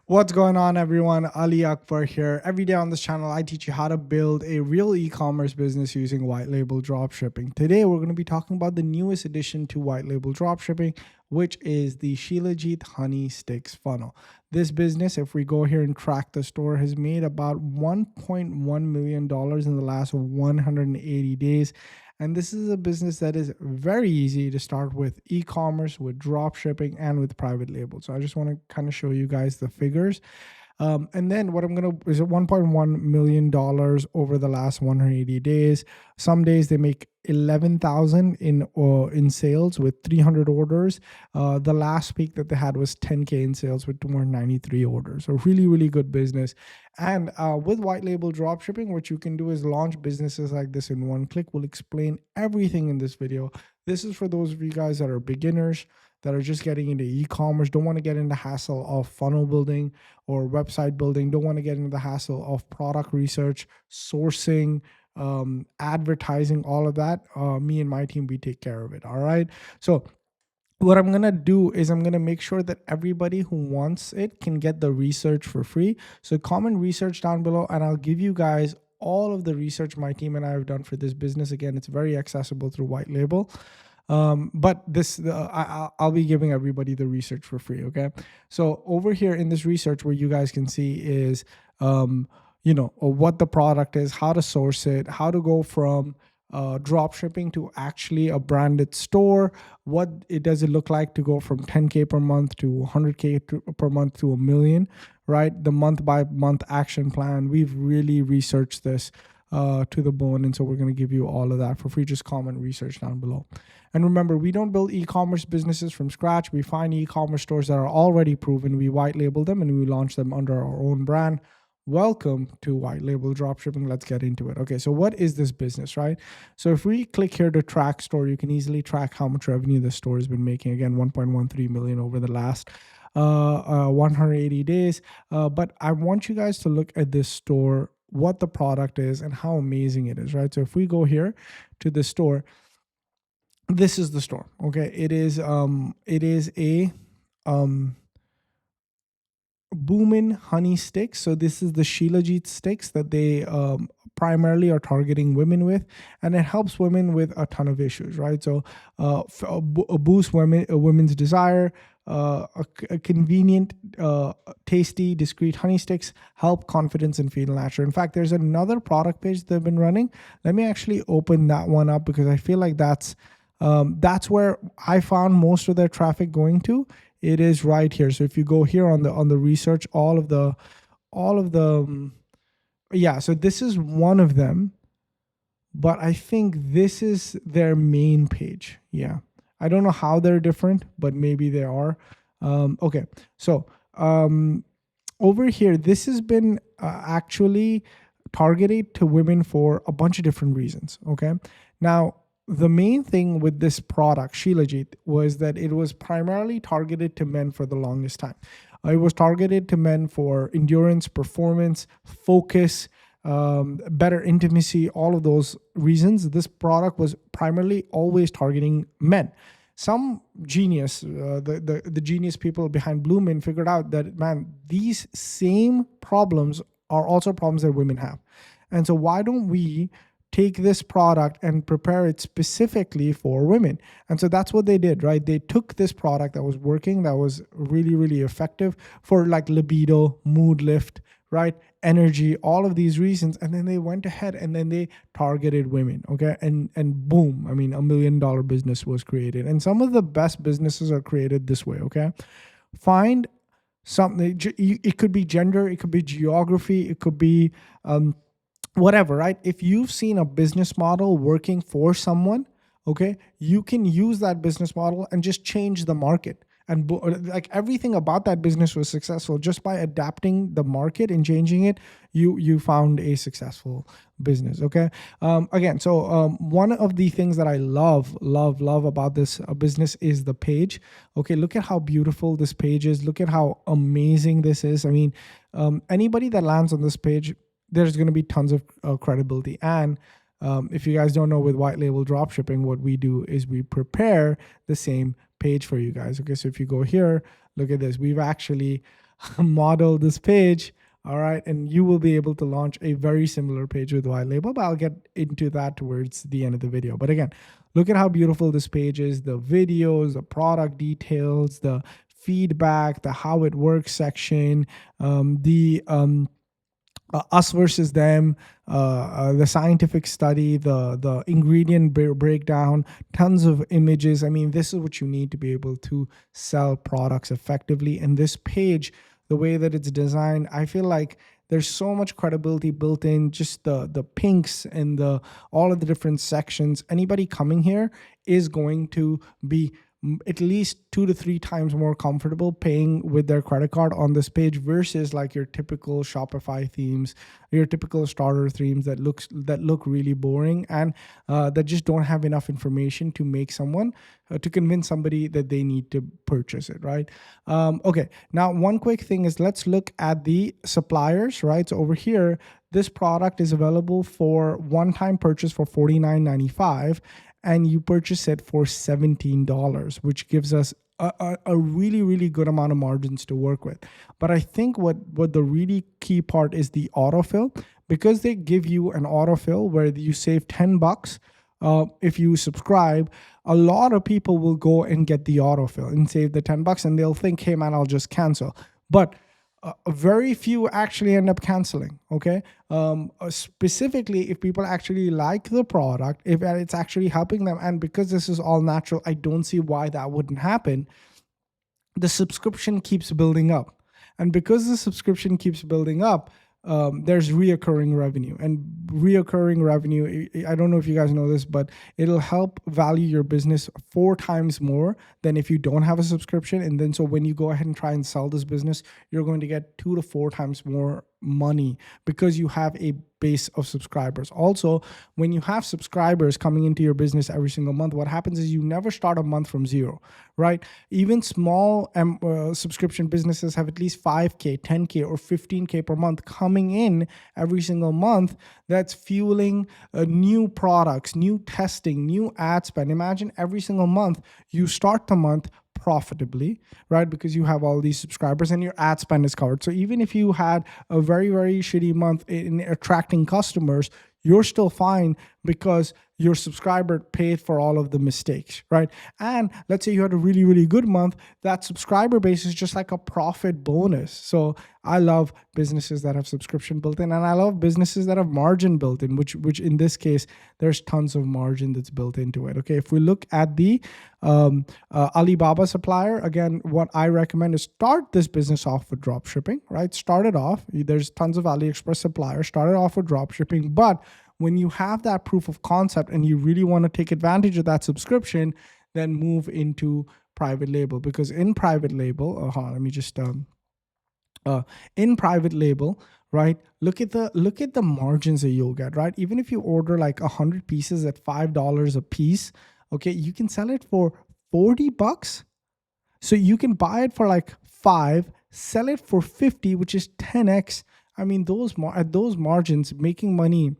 What's going on, everyone? Ali Akbar here. Every day on this channel, I teach you how to build a real e-commerce business using white label dropshipping. Today, we're going to be talking about the newest addition to white label dropshipping, which is the Shilajit Honey Sticks funnel. This business, if we go here and track the store, has made about $1.1 million in the last 180 days. And this is a business that is very easy to start with e-commerce, with drop shipping, and with private label. So I just want to kind of show you guys the figures. And then what I'm going to is $1.1 million over the last 180 days. Some days they make 11,000 in sales with 300 orders. The last peak that they had was 10K in sales with 293 orders. So really, really good business. And with white label dropshipping, what you can do is launch businesses like this in one click. We'll explain everything in this video. This is for those of you guys that are beginners, that are just getting into e-commerce, don't want to get into the hassle of funnel building or website building, don't want to get into the hassle of product research, sourcing, advertising, all of that. Me and my team, we take care of it. All right. So what I'm going to do is I'm going to make sure that everybody who wants it can get the research for free. So comment research down below and I'll give you guys all of the research my team and I have done for this business. Again, it's very accessible through white label. But I'll be giving everybody the research for free. Okay. So over here in this research, where you guys can see is, what the product is, how to source it, how to go from drop shipping to actually a branded store. What it does it look like to go from 10K per month to 100K per month to $1 million, right? The month by month action plan. We've really researched this to the bone. And so we're going to give you all of that for free. Just comment research down below. And remember, we don't build e-commerce businesses from scratch. We find e-commerce stores that are already proven. We white label them and we launch them under our own brand. Welcome to white label dropshipping. Let's get into it. Okay, so what is this business, right? So if we click here to track store, you can easily track how much revenue the store has been making. Again, 1.13 million over the last 180 days. But I want you guys to look at this store, what the product is and how amazing it is, right? So if we go here to the store, this is the store. Okay, it is a Boomin honey sticks. So this is the Shilajit sticks that they primarily are targeting women with, and it helps women with a ton of issues, right? So boost women's desire. A convenient, tasty, discreet honey sticks help confidence and feel natural. In fact, there's another product page they've been running. Let me actually open that one up because I feel like that's where I found most of their traffic going to. It is right here. So if you go here on the research, all of the yeah. So this is one of them, but I think this is their main page. Yeah. I don't know how they're different, but maybe they are. Okay. So over here, this has been actually targeted to women for a bunch of different reasons. Okay. Now, the main thing with this product, Shilajit, was that it was primarily targeted to men for the longest time. It was targeted to men for endurance, performance, focus, better intimacy, all of those reasons. This product was primarily always targeting men. Some genius, the genius people behind Bloomin figured out that, man, these same problems are also problems that women have. And so why don't we take this product and prepare it specifically for women? And so that's what they did, right? They took this product that was working, that was really, really effective for like libido, mood lift, right? Energy, all of these reasons. And then they went ahead and then they targeted women. Okay. And boom, I mean, $1 million business was created. And some of the best businesses are created this way. Okay. Find something. It could be gender, it could be geography, it could be, whatever, right? If you've seen a business model working for someone, okay, you can use that business model and just change the market. And like everything about that business was successful just by adapting the market and changing it. You found a successful business. Okay. Again, so one of the things that I love about this business is the page. Okay, look at how beautiful this page is. Look at how amazing this is. I mean, anybody that lands on this page, there's going to be tons of credibility. And if you guys don't know, with white label dropshipping, what we do is we prepare the same page for you guys. Okay, so if you go here, look at this. We've actually model this page. All right, and you will be able to launch a very similar page with white label, but I'll get into that towards the end of the video. But again, look at how beautiful this page is, the videos, the product details, the feedback, the how it works section, the us versus them, the scientific study, the ingredient breakdown, tons of images. I mean, this is what you need to be able to sell products effectively. And this page, the way that it's designed, I feel like there's so much credibility built in. Just the pinks and the all of the different sections. Anybody coming here is going to be at least 2 to 3 times more comfortable paying with their credit card on this page versus like your typical Shopify themes, your typical starter themes that look really boring and that just don't have enough information to make someone to convince somebody that they need to purchase it, right? Okay, now one quick thing is let's look at the suppliers, right? So over here, this product is available for one-time purchase for $49.95, and you purchase it for $17, which gives us a really, really good amount of margins to work with. But I think what the really key part is the autofill, because they give you an autofill where you save $10 if you subscribe. A lot of people will go and get the autofill and save the $10, and they'll think, hey man, I'll just cancel. But very few actually end up canceling. Okay, specifically if people actually like the product, if it's actually helping them, and because this is all natural, I don't see why that wouldn't happen. The subscription keeps building up, and because the subscription keeps building up, there's reoccurring revenue. And reoccurring revenue, I don't know if you guys know this, but it'll help value your business 4 times more than if you don't have a subscription. And then so when you go ahead and try and sell this business, you're going to get 2 to 4 times more money because you have a base of subscribers. Also, when you have subscribers coming into your business every single month, what happens is you never start a month from zero, right? Even small subscription businesses have at least 5K, 10K, or 15K per month coming in every single month. That's fueling new products, new testing, new ad spend. Imagine every single month you start the month profitably, right? Because you have all these subscribers and your ad spend is covered. So even if you had a very, very shitty month in attracting customers, you're still fine because your subscriber paid for all of the mistakes, right? And let's say you had a really, really good month, that subscriber base is just like a profit bonus. So I love businesses that have subscription built in, and I love businesses that have margin built in, which in this case, there's tons of margin that's built into it. Okay, if we look at the Alibaba supplier, again, what I recommend is start this business off with drop shipping, right? Start it off. There's tons of AliExpress suppliers. Start it off with drop shipping, but when you have that proof of concept and you really want to take advantage of that subscription, then move into private label. Because in private label, let me just in private label, right? Look at the margins that you'll get, right? Even if you order like 100 pieces at $5 a piece, okay, you can sell it for $40. So you can buy it for like 5, sell it for 50, which is 10x. I mean, at those margins, making money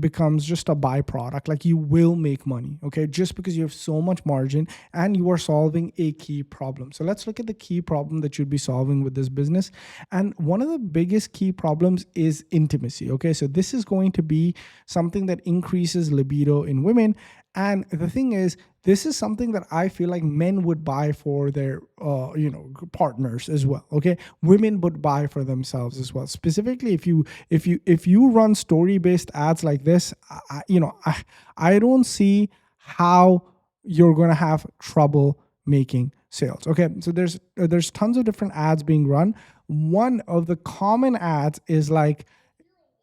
becomes just a byproduct. Like, you will make money, okay, just because you have so much margin and you are solving a key problem. So let's look at the key problem that you'd be solving with this business. And one of the biggest key problems is intimacy. Okay, so this is going to be something that increases libido in women. And the thing is, this is something that I feel like men would buy for their, partners as well. Okay, women would buy for themselves as well. Specifically, if you run story-based ads like this, I don't see how you're gonna have trouble making sales. Okay, so there's tons of different ads being run. One of the common ads is like,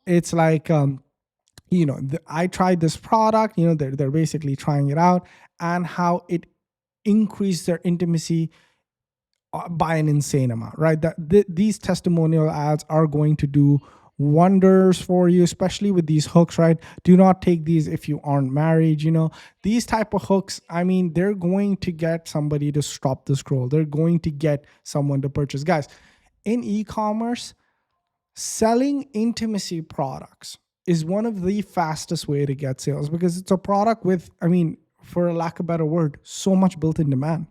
it's like I tried this product, they're basically trying it out, and how it increased their intimacy by an insane amount, right? These testimonial ads are going to do wonders for you, especially with these hooks, right? Do not take these if you aren't married. These type of hooks, I mean, they're going to get somebody to stop the scroll. They're going to get someone to purchase. Guys, in e-commerce, selling intimacy products is one of the fastest way to get sales, because it's a product with, for a lack of a better word, so much built-in demand,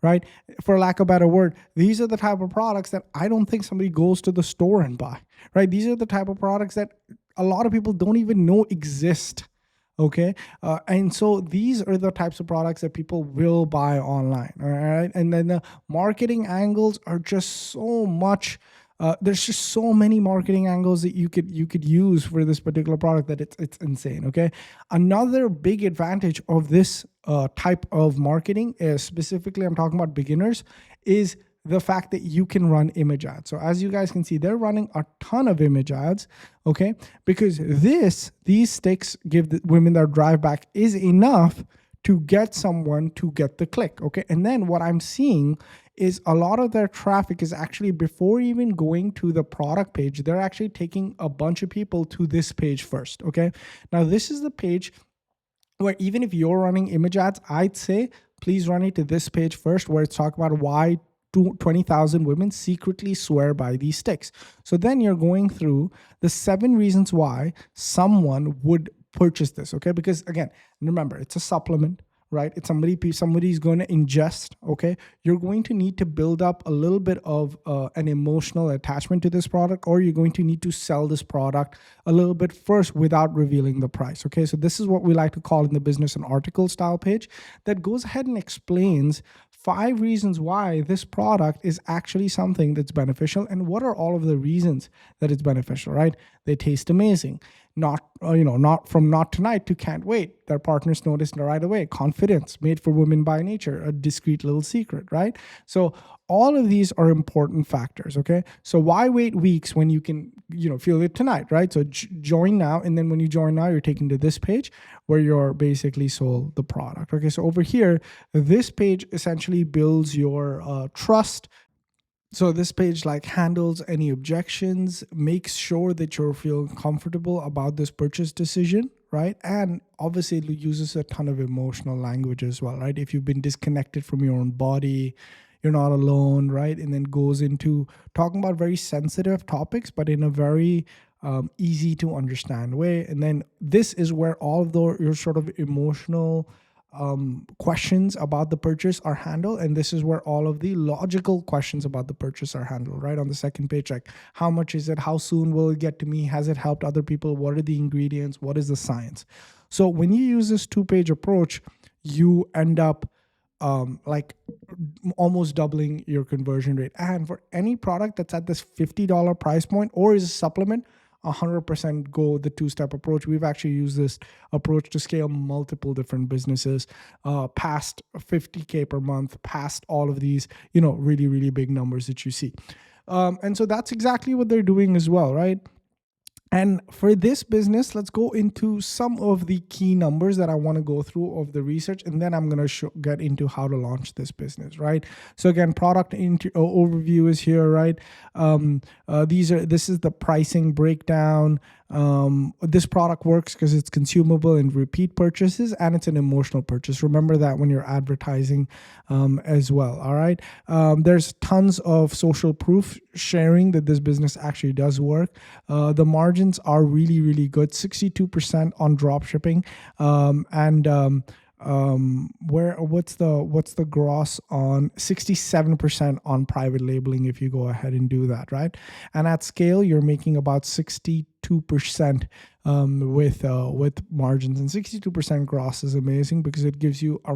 right? For lack of a better word, these are the type of products that I don't think somebody goes to the store and buy, right? These are the type of products that a lot of people don't even know exist. Okay. And so these are the types of products that people will buy online. All right. And then the marketing angles are just so much. There's just so many marketing angles that you could use for this particular product that it's insane. Okay. Another big advantage of this type of marketing is, specifically I'm talking about beginners, is the fact that you can run image ads. So as you guys can see, they're running a ton of image ads, okay? Because these sticks give the women their drive back is enough to get someone to get the click, okay? And then what I'm seeing is a lot of their traffic is actually, before even going to the product page, they're actually taking a bunch of people to this page first, okay? Now this is the page where, even if you're running image ads, I'd say please run it to this page first, where it's talking about why 20,000 women secretly swear by these sticks. So then you're going through the 7 reasons why someone would purchase this, okay? Because again, remember, it's a supplement, right? It's somebody's going to ingest, okay? You're going to need to build up a little bit of an emotional attachment to this product, or you're going to need to sell this product a little bit first without revealing the price, okay? So this is what we like to call in the business an article style page that goes ahead and explains 5 reasons why this product is actually something that's beneficial, and what are all of the reasons that it's beneficial, right? They taste amazing. Not from not tonight to can't wait. Their partners noticed right away. Confidence, made for women by nature, a discreet little secret, right? So all of these are important factors, okay? So why wait weeks when you can, feel it tonight, right? So join now, and then when you join now, you're taken to this page where you're basically sold the product, okay? So over here, this page essentially builds your trust. So this page handles any objections, makes sure that you're feeling comfortable about this purchase decision, right? And obviously it uses a ton of emotional language as well, right? If you've been disconnected from your own body, you're not alone, right? And then goes into talking about very sensitive topics, but in a very easy to understand way. And then this is where all of your sort of emotional questions about the purchase are handled, and this is where all of the logical questions about the purchase are handled, right? On the second page, like how much is it, how soon will it get to me, has it helped other people, what are the ingredients, what is the science. So when you use this 2-page approach, you end up almost doubling your conversion rate. And for any product that's at this $50 price point or is a supplement, 100% go the 2-step approach. We've actually used this approach to scale multiple different businesses past 50K per month, past all of these, really, really big numbers that you see. And so that's exactly what they're doing as well, right? And for this business, let's go into some of the key numbers that I want to go through of the research, and then I'm going to get into how to launch this business, right? So again, product overview is here, right? This is the pricing breakdown. This product works because it's consumable and repeat purchases, and it's an emotional purchase. Remember that when you're advertising as well. All right. There's tons of social proof sharing that this business actually does work. The margins are really, really good. 62% on dropshipping, what's the gross on 67% on private labeling if you go ahead and do that, right? And at scale, you're making about 62% with margins, and 62% gross is amazing because it gives you a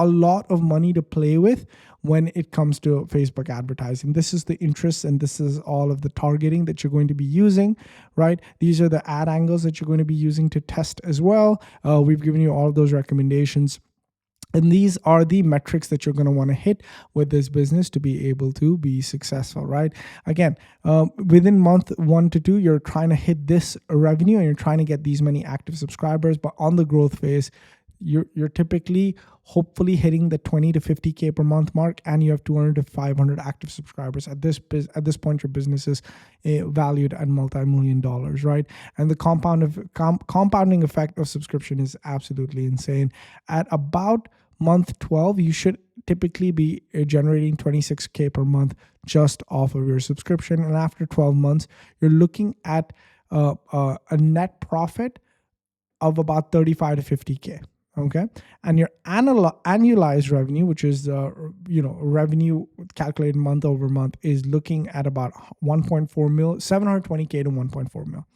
lot of money to play with when it comes to Facebook advertising. This is the interest, and this is all of the targeting that you're going to be using, right? These are the ad angles that you're going to be using to test as well. We've given you all of those recommendations. And these are the metrics that you're going to want to hit with this business to be able to be successful, right? Again, within month 1 to 2, you're trying to hit this revenue and you're trying to get these many active subscribers. But on the growth phase, you're typically hopefully hitting the 20 to 50K per month mark, and you have 200 to 500 active subscribers. At this point, your business is valued at multi-million dollars, right? And the compounding effect of subscription is absolutely insane. At about month 12, you should typically be generating 26K per month just off of your subscription. And after 12 months, you're looking at a net profit of about 35 to 50K. Okay, and your annualized revenue, which is revenue calculated month over month, is looking at about 1.4 mil, 720K to 1.4 mil.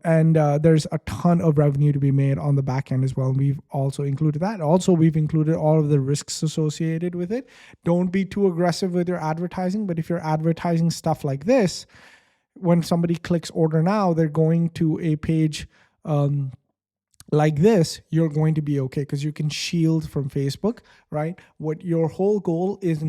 And there's a ton of revenue to be made on the back end as well. We've also included that. Also, we've included all of the risks associated with it. Don't be too aggressive with your advertising, but if you're advertising stuff like this, when somebody clicks order now, they're going to a page like this, you're going to be okay because you can shield from Facebook, right? What your whole goal is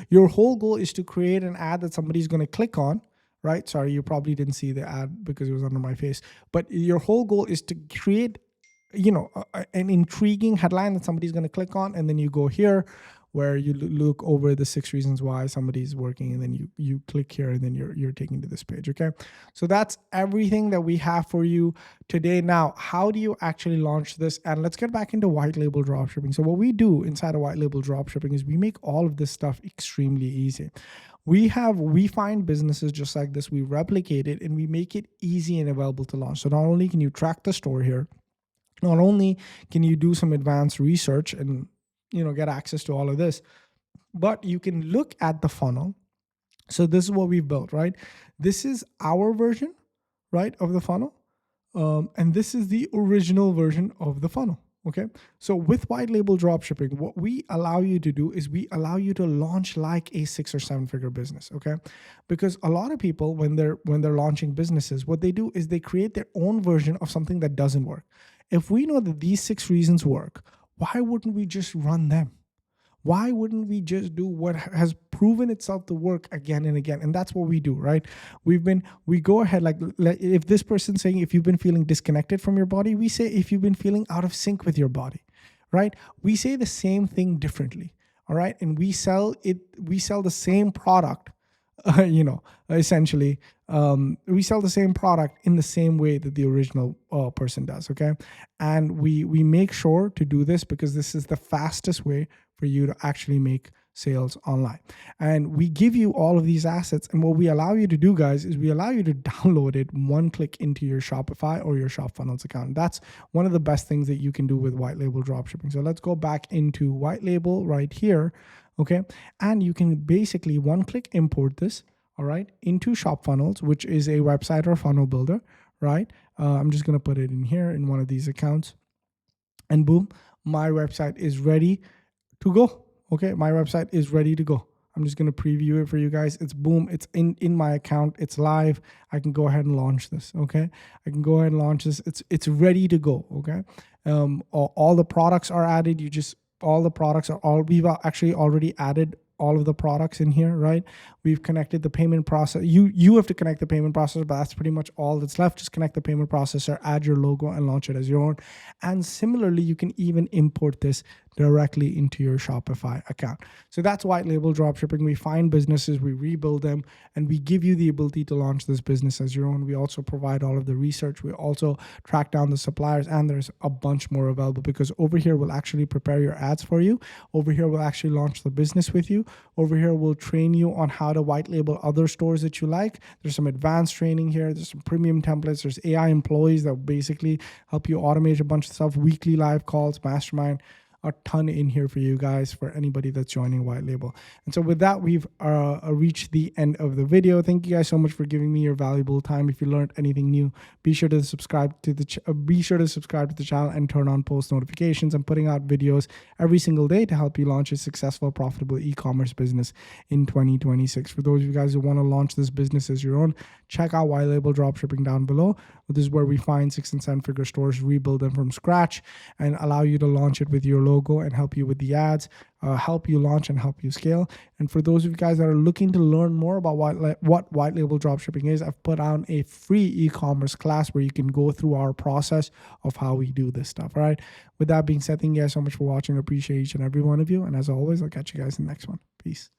your whole goal is to create an ad that somebody's going to click on, right? Sorry, you probably didn't see the ad because it was under my face, but your whole goal is to create, an intriguing headline that somebody's going to click on. And then you go here where you look over the 6 reasons why somebody's working, and then you click here, and then you're taken to this page. Okay, so that's everything that we have for you today. Now, how do you actually launch this? And let's get back into white label dropshipping. So what we do inside of white label dropshipping is we make all of this stuff extremely easy. We find businesses just like this, we replicate it, and we make it easy and available to launch. So not only can you track the store here, not only can you do some advanced research and get access to all of this, but you can look at the funnel. So this is what we've built, right? This is our version, right, of the funnel. And this is the original version of the funnel. Okay. So with white label dropshipping, what we allow you to do is we allow you to launch like a 6 or 7 figure business. Okay. Because a lot of people, when they're launching businesses, what they do is they create their own version of something that doesn't work. If we know that these 6 reasons work, why wouldn't we just run them? Why wouldn't we just do what has proven itself to work again and again? And that's what we do, right? We go ahead, like if this person's saying, if you've been feeling disconnected from your body, we say, if you've been feeling out of sync with your body, right? We say the same thing differently, all right? And we sell the same product, essentially. We sell the same product in the same way that the original person does, okay? And we make sure to do this because this is the fastest way for you to actually make sales online. And we give you all of these assets. And what we allow you to do, guys, is we allow you to download it one click into your Shopify or your ShopFunnels account. That's one of the best things that you can do with white label dropshipping. So let's go back into white label right here, okay? And you can basically one click import this, all right, into ShopFunnels, which is a website or funnel builder, right? I'm just going to put it in here in one of these accounts, and boom, my website is ready to go. Okay, my website is ready to go. I'm just going to preview it for you guys. It's boom, it's in my account, it's live. I can go ahead and launch this. Okay, I can go ahead and launch this. It's ready to go. Okay, all the products are added. We've actually already added all of the products in here, right? We've connected the payment process. You have to connect the payment processor, but that's pretty much all that's left. Just connect the payment processor, add your logo, and launch it as your own. And similarly, you can even import this directly into your Shopify account. So that's white label dropshipping. We find businesses, we rebuild them, and we give you the ability to launch this business as your own. We also provide all of the research. We also track down the suppliers, and there's a bunch more available, because over here, we'll actually prepare your ads for you. Over here, we'll actually launch the business with you. Over here, we'll train you on how to white label other stores that you like. There's some advanced training here. There's some premium templates. There's AI employees that basically help you automate a bunch of stuff, weekly live calls, mastermind, a ton in here for you guys, for anybody that's joining white label. And so with that, we've reached the end of the video. Thank you guys so much for giving me your valuable time. If you learned anything new, be sure to subscribe to the channel and turn on post notifications. I'm putting out videos every single day to help you launch a successful, profitable e-commerce business in 2026. For those of you guys who want to launch this business as your own, check out white label dropshipping down below. This is where we find 6 and 7 figure stores, rebuild them from scratch, and allow you to launch it with your logo and help you with the ads, help you launch and help you scale. And for those of you guys that are looking to learn more about what white label dropshipping is, I've put on a free e-commerce class where you can go through our process of how we do this stuff. All right. With that being said, thank you guys so much for watching. I appreciate each and every one of you. And as always, I'll catch you guys in the next one. Peace.